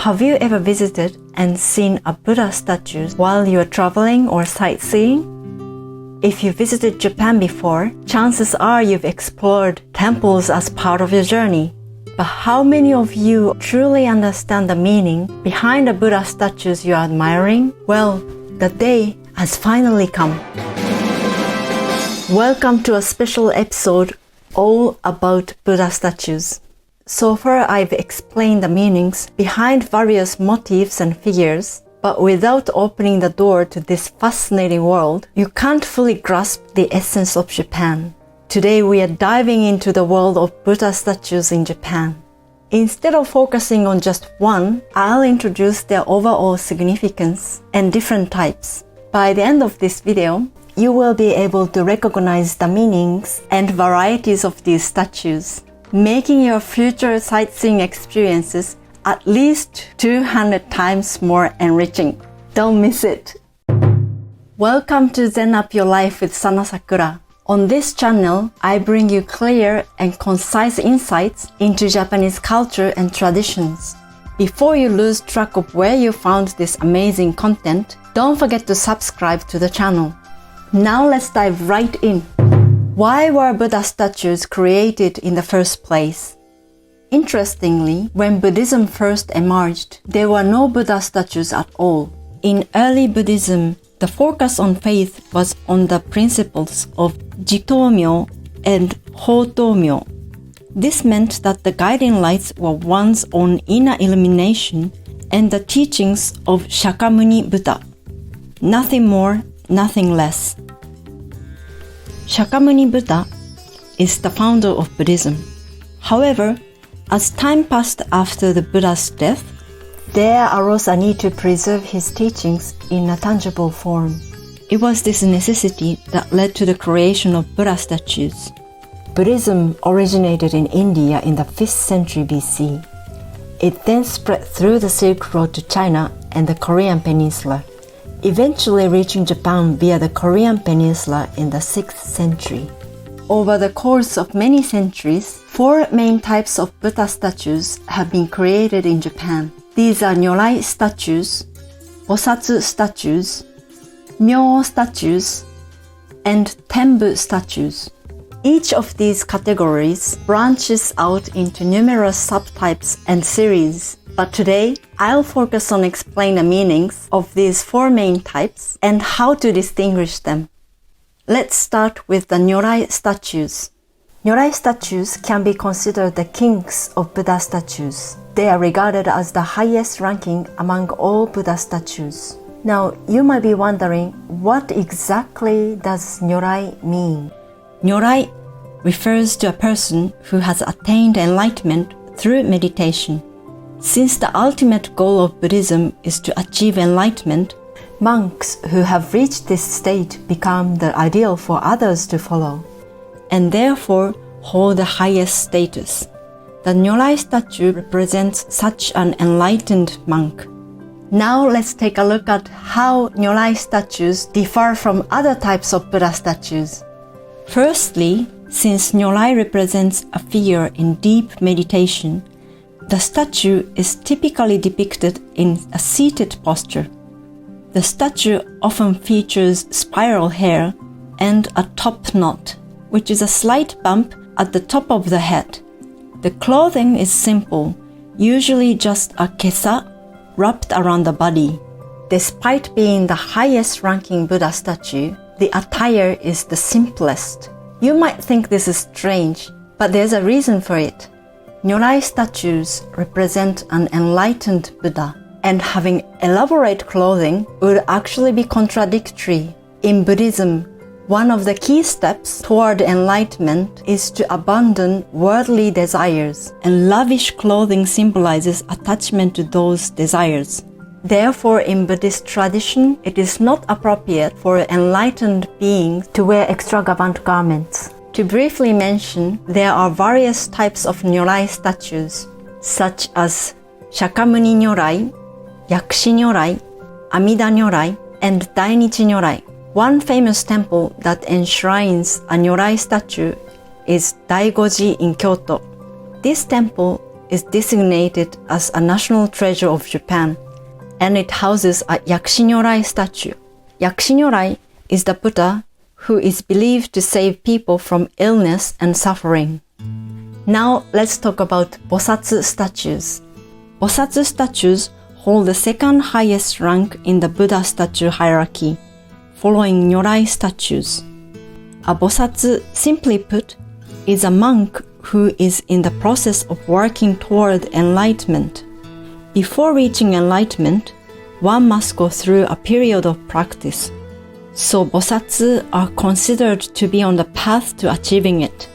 Have you ever visited and seen a Buddha statue while you are traveling or sightseeing? If you visited Japan before, chances are you've explored temples as part of your journey. But how many of you truly understand the meaning behind the Buddha statues you are admiring? Well, the day has finally come. Welcome to a special episode all about Buddha statues. So far, I've explained the meanings behind various motifs and figures, but without opening the door to this fascinating world, you can't fully grasp the essence of Japan. Today, we are diving into the world of Buddha statues in Japan. Instead of focusing on just one, I'll introduce their overall significance and different types. By the end of this video, you will be able to recognize the meanings and varieties of these statues, making your future sightseeing experiences at least 200 times more enriching. Don't miss it! Welcome to Zen Up Your Life with Sakura. On this channel, I bring you clear and concise insights into Japanese culture and traditions. Before you lose track of where you found this amazing content, don't forget to subscribe to the channel. Now let's dive right in. Why were Buddha statues created in the first place? Interestingly, when Buddhism first emerged, there were no Buddha statues at all. In early Buddhism, the focus on faith was on the principles of Jitomyo and Hotomyo. This meant that the guiding lights were one's own inner illumination and the teachings of Shakyamuni Buddha. Nothing more, nothing less. Shakyamuni Buddha is the founder of Buddhism. However, as time passed after the Buddha's death, there arose a need to preserve his teachings in a tangible form. It was this necessity that led to the creation of Buddha statues. Buddhism originated in India in the 5th century BC. It then spread through the Silk Road to China and the Korean Peninsula, eventually reaching Japan via the Korean Peninsula in the 6th century. Over the course of many centuries, 4 main types of Buddha statues have been created in Japan. These are Nyorai Statues, Bosatsu Statues, Myoo Statues, and Tenbu Statues. Each of these categories branches out into numerous subtypes and series. But today, I'll focus on explaining the meanings of these 4 main types and how to distinguish them. Let's start with the Nyorai statues. Nyorai statues can be considered the kings of Buddha statues. They are regarded as the highest ranking among all Buddha statues. Now, you might be wondering, what exactly does Nyorai mean? Nyorai refers to a person who has attained enlightenment through meditation. Since the ultimate goal of Buddhism is to achieve enlightenment, monks who have reached this state become the ideal for others to follow, and therefore hold the highest status. The Nyorai statue represents such an enlightened monk. Now let's take a look at how Nyorai statues differ from other types of Buddha statues. Firstly, since Nyorai represents a figure in deep meditation, the statue is typically depicted in a seated posture. The statue often features spiral hair and a top knot, which is a slight bump at the top of the head. The clothing is simple, usually just a kesa wrapped around the body. Despite being the highest ranking Buddha statue, the attire is the simplest. You might think this is strange, but there's a reason for it. Nyorai statues represent an enlightened Buddha, and having elaborate clothing would actually be contradictory. In Buddhism, one of the key steps toward enlightenment is to abandon worldly desires, and lavish clothing symbolizes attachment to those desires. Therefore, in Buddhist tradition, it is not appropriate for enlightened beings to wear extravagant garments. To briefly mention, there are various types of Nyorai statues, such as Shakyamuni Nyorai, Yakushi Nyorai, Amida Nyorai, and Dainichi Nyorai. One famous temple that enshrines a Nyorai statue is Daigoji in Kyoto. This temple is designated as a national treasure of Japan, and it houses a Nyorai statue. Nyorai is the Buddha who is believed to save people from illness and suffering. Now let's talk about Bosatsu statues. Bosatsu statues hold the second highest rank in the Buddha statue hierarchy, following Nyorai statues. A Bosatsu, simply put, is a monk who is in the process of working toward enlightenment. Before reaching enlightenment, one must go through a period of practice. So Bosatsu are considered to be on the path to achieving it,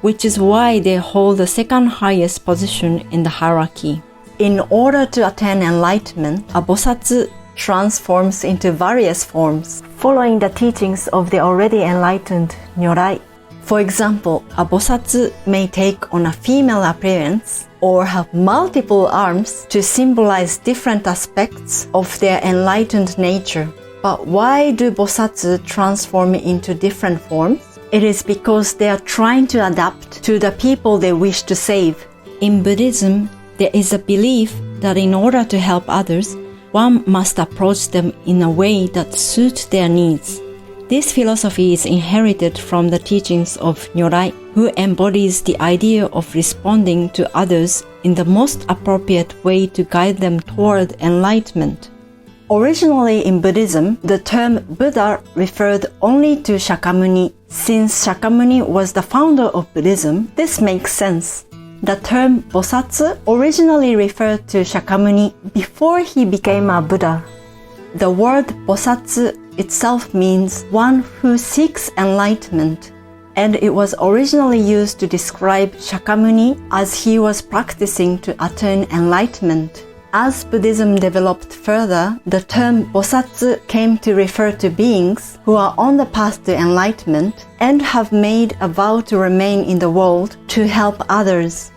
which is why they hold the second highest position in the hierarchy. In order to attain enlightenment, a Bosatsu transforms into various forms, following the teachings of the already enlightened Nyorai. For example, a Bosatsu may take on a female appearance or have multiple arms to symbolize different aspects of their enlightened nature. But why do Bosatsu transform into different forms? It is because they are trying to adapt to the people they wish to save. In Buddhism, there is a belief that in order to help others, one must approach them in a way that suits their needs. This philosophy is inherited from the teachings of Nyorai, who embodies the idea of responding to others in the most appropriate way to guide them toward enlightenment. Originally in Buddhism, the term Buddha referred only to Shakyamuni. Since Shakyamuni was the founder of Buddhism, this makes sense. The term Bosatsu originally referred to Shakyamuni before he became a Buddha. The word Bosatsu itself means one who seeks enlightenment, and it was originally used to describe Shakyamuni as he was practicing to attain enlightenment. As Buddhism developed further, the term Bosatsu came to refer to beings who are on the path to enlightenment and have made a vow to remain in the world to help others.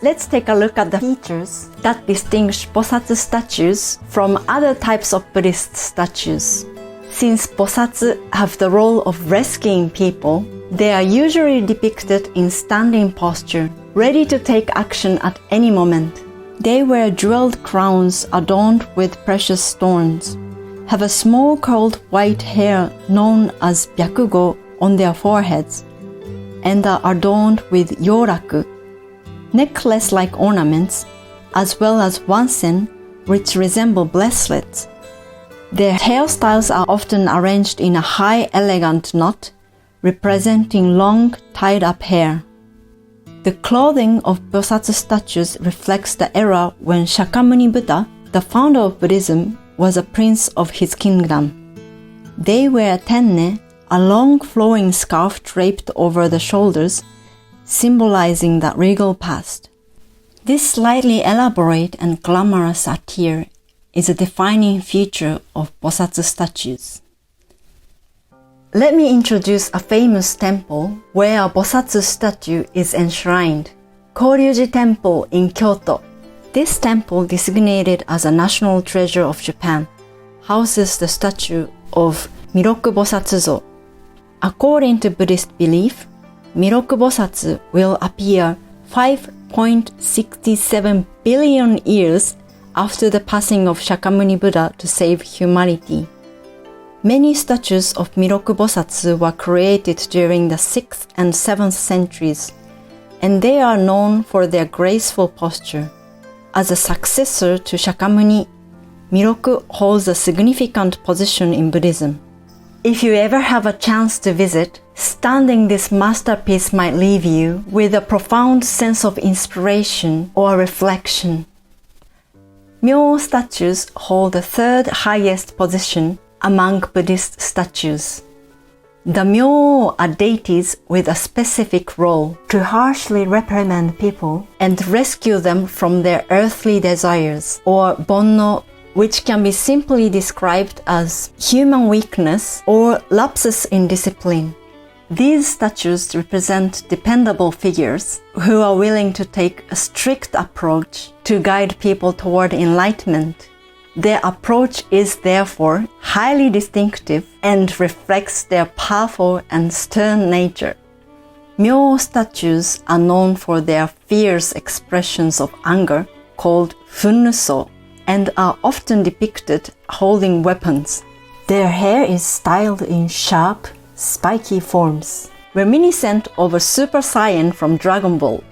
Let's take a look at the features that distinguish Bosatsu statues from other types of Buddhist statues. Since Bosatsu have the role of rescuing people, they are usually depicted in standing posture, ready to take action at any moment. They wear jeweled crowns adorned with precious stones, have a small curled white hair known as byakugo on their foreheads, and are adorned with yoraku, necklace-like ornaments, as well as wansen, which resemble bracelets. Their hairstyles are often arranged in a high, elegant knot, representing long, tied-up hair. The clothing of Bosatsu statues reflects the era when Shakyamuni Buddha, the founder of Buddhism, was a prince of his kingdom. They wear tenne, a long flowing scarf draped over the shoulders, symbolizing the regal past. This slightly elaborate and glamorous attire is a defining feature of Bosatsu statues. Let me introduce a famous temple where a Bosatsu statue is enshrined, Koryuji Temple in Kyoto. This temple, designated as a national treasure of Japan, houses the statue of Miroku Bosatsuzo. According to Buddhist belief, Miroku Bosatsu will appear 5.67 billion years after the passing of Shakyamuni Buddha to save humanity. Many statues of Miroku Bosatsu were created during the 6th and 7th centuries, and they are known for their graceful posture. As a successor to Shakyamuni, Miroku holds a significant position in Buddhism. If you ever have a chance to visit, standing this masterpiece might leave you with a profound sense of inspiration or reflection. Myoo statues hold the third highest position among Buddhist statues. The Myoo are deities with a specific role to harshly reprimand people and rescue them from their earthly desires, or bonno, which can be simply described as human weakness or lapses in discipline. These statues represent dependable figures who are willing to take a strict approach to guide people toward enlightenment. Their approach is therefore highly distinctive and reflects their powerful and stern nature. Myoo statues are known for their fierce expressions of anger, called funnuso, and are often depicted holding weapons. Their hair is styled in sharp, spiky forms, reminiscent of a Super Saiyan from Dragon Ball.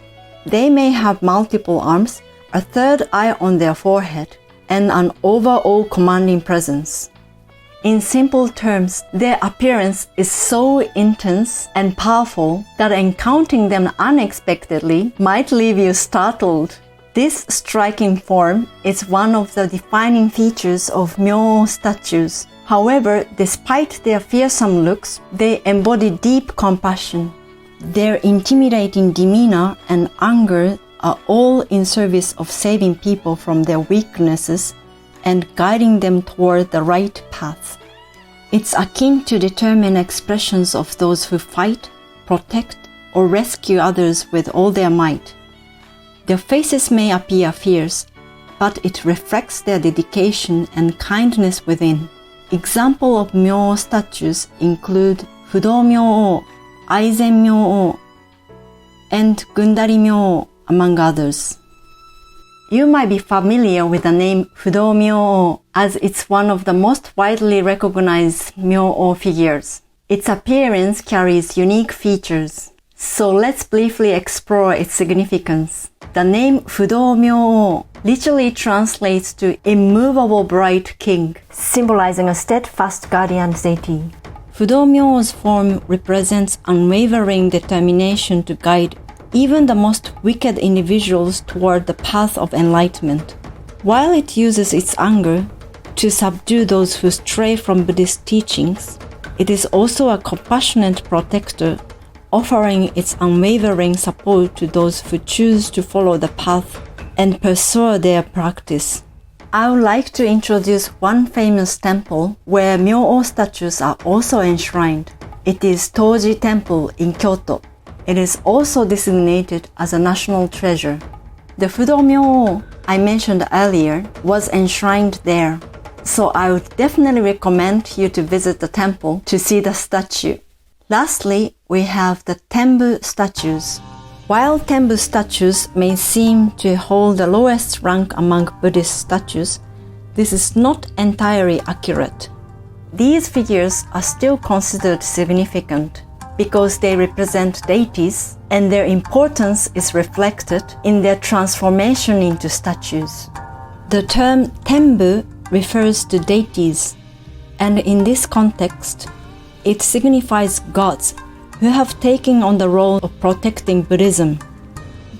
They may have multiple arms, a third eye on their forehead, and an overall commanding presence. In simple terms, their appearance is so intense and powerful that encountering them unexpectedly might leave you startled. This striking form is one of the defining features of Myoo statues. However, despite their fearsome looks, they embody deep compassion. Their intimidating demeanor and anger are all in service of saving people from their weaknesses and guiding them toward the right path. It's akin to determined expressions of those who fight, protect, or rescue others with all their might. Their faces may appear fierce, but it reflects their dedication and kindness within. Examples of Myoo statues include Fudo Myoo, Aizen Myoo, and Gundari Myoo, among others. You might be familiar with the name Fudo Myoo as it's one of the most widely recognized Myoo figures. Its appearance carries unique features, so let's briefly explore its significance. The name Fudo Myoo literally translates to immovable bright king, symbolizing a steadfast guardian deity. Fudo Myoo's form represents unwavering determination to guide even the most wicked individuals toward the path of enlightenment. While it uses its anger to subdue those who stray from Buddhist teachings, it is also a compassionate protector, offering its unwavering support to those who choose to follow the path and pursue their practice. I would like to introduce one famous temple where Myoo statues are also enshrined. It is Toji Temple in Kyoto. It is also designated as a national treasure. The Fudo Myoo I mentioned earlier was enshrined there, so I would definitely recommend you to visit the temple to see the statue. Lastly, we have the Tenbu statues. While Tenbu statues may seem to hold the lowest rank among Buddhist statues, this is not entirely accurate. These figures are still considered significant because they represent deities, and their importance is reflected in their transformation into statues. The term Tenbu refers to deities, and in this context, it signifies gods who have taken on the role of protecting Buddhism.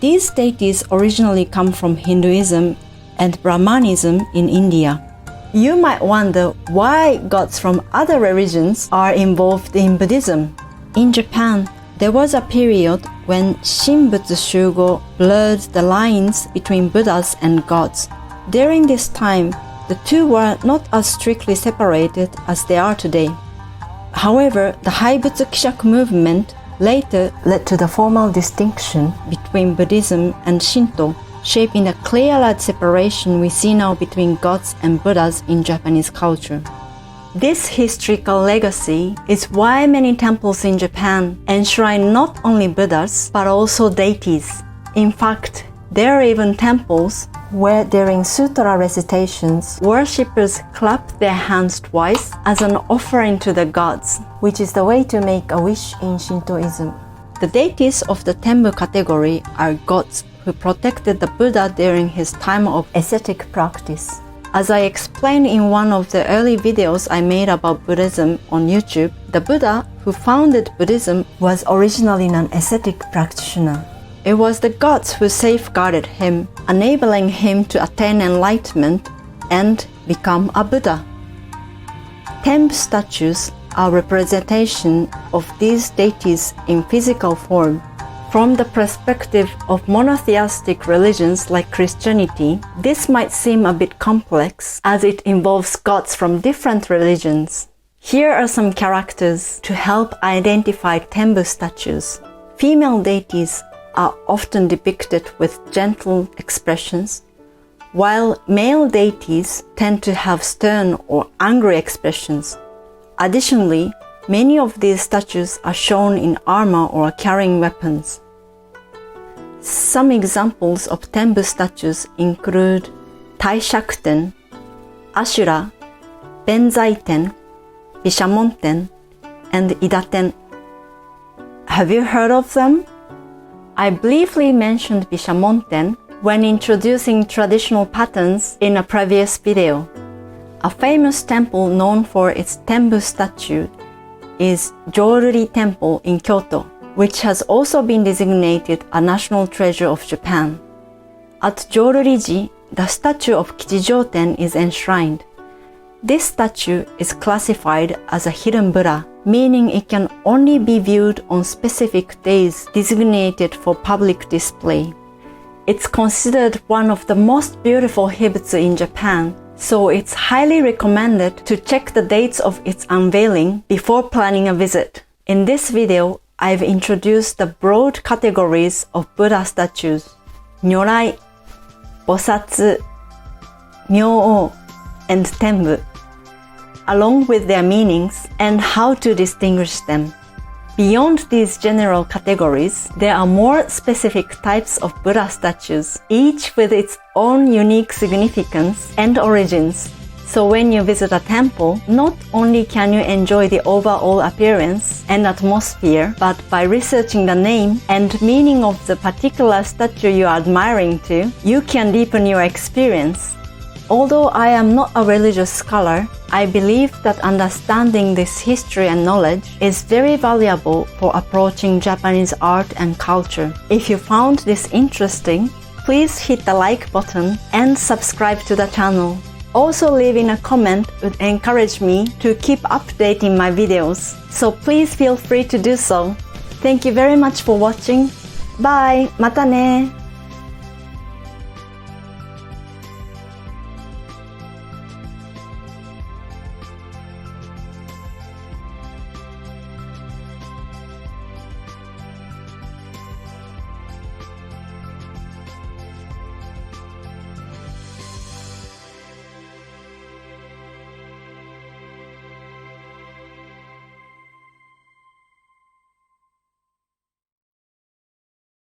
These deities originally come from Hinduism and Brahmanism in India. You might wonder why gods from other religions are involved in Buddhism. In Japan, there was a period when Shinbutsu Shugo blurred the lines between Buddhas and gods. During this time, the two were not as strictly separated as they are today. However, the Haibutsu Kishaku movement later led to the formal distinction between Buddhism and Shinto, shaping the clearer separation we see now between gods and Buddhas in Japanese culture. This historical legacy is why many temples in Japan enshrine not only Buddhas but also deities. In fact, there are even temples where during sutra recitations, worshippers clap their hands twice as an offering to the gods, which is the way to make a wish in Shintoism. The deities of the Tenbu category are gods who protected the Buddha during his time of ascetic practice. As I explained in one of the early videos I made about Buddhism on YouTube, the Buddha who founded Buddhism was originally an ascetic practitioner. It was the gods who safeguarded him, enabling him to attain enlightenment and become a Buddha. Tenbu statues are representation of these deities in physical form. From the perspective of monotheistic religions like Christianity, this might seem a bit complex as it involves gods from different religions. Here are some characters to help identify Tenbu statues. Female deities are often depicted with gentle expressions, while male deities tend to have stern or angry expressions. Additionally, Many of these statues are shown in armor or carrying weapons. Some examples of Tenbu statues include Taishakuten, Ashura, Benzaiten, Bishamonten, and Idaten. Have you heard of them? I briefly mentioned Bishamonten when introducing traditional patterns in a previous video. A famous temple known for its Tenbu statue is Joruri Temple in Kyoto, which has also been designated a national treasure of Japan. At Joruriji, the statue of Kichijoten is enshrined. This statue is classified as a hidden Buddha, meaning it can only be viewed on specific days designated for public display. It's considered one of the most beautiful hibutsu in Japan, so it's highly recommended to check the dates of its unveiling before planning a visit. In this video, I've introduced the broad categories of Buddha statues: Nyorai, Bosatsu, Myoo, and Tenbu, along with their meanings and how to distinguish them. Beyond these general categories, there are more specific types of Buddha statues, each with its own unique significance and origins. So when you visit a temple, not only can you enjoy the overall appearance and atmosphere, but by researching the name and meaning of the particular statue you are admiring to, you can deepen your experience. Although I am not a religious scholar, I believe that understanding this history and knowledge is very valuable for approaching Japanese art and culture. If you found this interesting, please hit the like button and subscribe to the channel. Also, leaving a comment would encourage me to keep updating my videos, so please feel free to do so. Thank you very much for watching. Bye! またね!